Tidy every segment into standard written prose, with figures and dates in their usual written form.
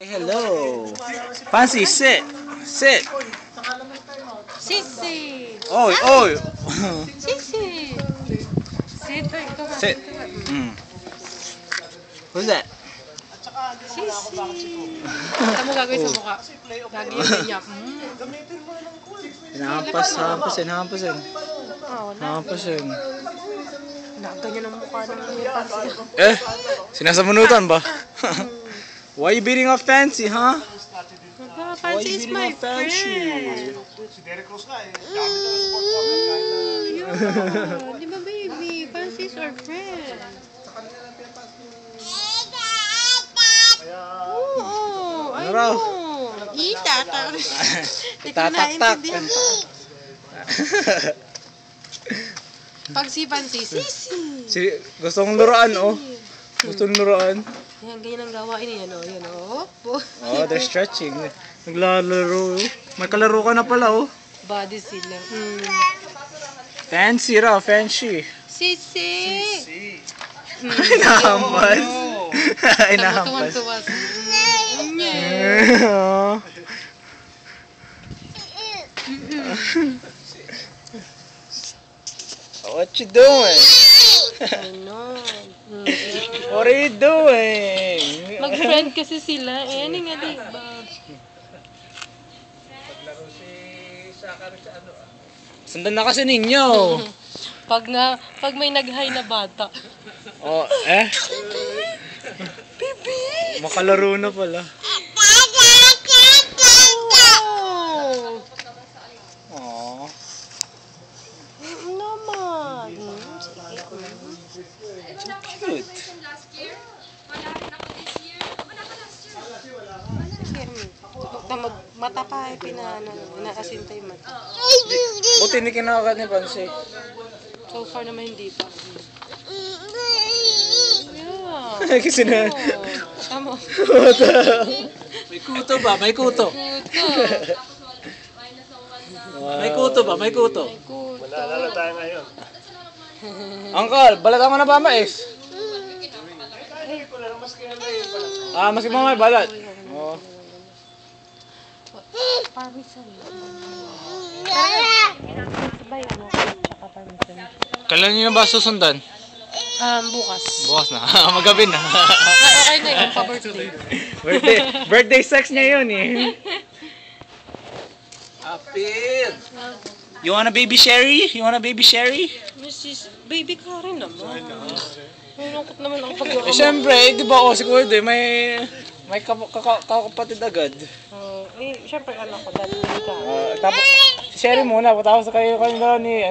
Hello. Fancy, sit. Sit. Sisi. Oi, oi. Sisi. Sit. Sit. What's that? Sisi. Kita mo gagawin sa mukha. Lagi yung ganyan. Hampasin. Hampasin. Nakaganyan ang mukha ng pansin. Sinasamunutan ba? Why you beating up Fancy, huh? Fancy is my friend. Si Derek Cruz nga eh. Dami na support namin kahit na... Di ba baby? Fancy is our friend. Oo. I know. Itatak. Itatak-tak. Pag si Fancy, sisi. Gustong luruan, oh. Gustong luruan. Yan, ganyan ang gawain niya, no? Yan, oh. Oh, they're stretching. Naglalaro. May kalaro ka na pala, oh. Body sila. Fancy raw, fancy. Sisi! Inahampas. Inahampas. Tuwan-tuwa si... What you doing? I know. What are you doing? Mag-friend kasi sila. Eh, ano nga, diba? Sundan na kasi ninyo. Pag may nag-hi na bata. Oh, Bibi! makalaro na pala. Oh! Aww. Naman. Cute. Mata pa eh, inaasintay mata. Buti hindi kinakagat ni Fancy. So far naman hindi pa. Yeah. Kasi na. Tama. May kuto ba? May kuto. May kuto ba? May kuto. Manalala tayo ngayon. Uncle, balatan mo na ba mais? Maski mo may balat. Oh. Parmesan. Sabay ano, tsaka parmesan. Kailan nyo na ba susundan? Bukas. Bukas na. Magabi na. Okay na yung pa-birthday. Birthday sex niya yun eh. Apil! You want a baby Sherry? You want a baby Sherry? Mrs. Baby Karen naman. Nalungkot naman ako pag Siyempre, di ba si Kuya may kakapatid agad. Siyempre anak ko dati baby Karen. Tapos, si Sherry muna, tapos kayo daw ni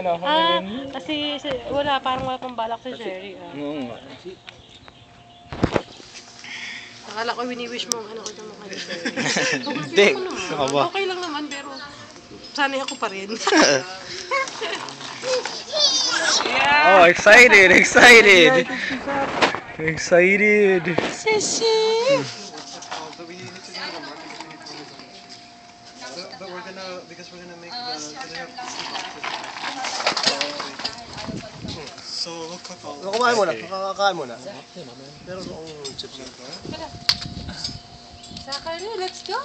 Kasi wala, parang wala pang balak si Sherry. Oo nga. Akala ko wini-wish mo ang anak ko na mukha ni Sherry. Hindi, saka ba? Okay lang naman, pero sanay ako pa rin. Oh, excited! Excited! Sisi! But we're gonna, because we're gonna make so we'll cook all. Kumain muna, kakain muna. Pero kung chips. Sakay, let's go!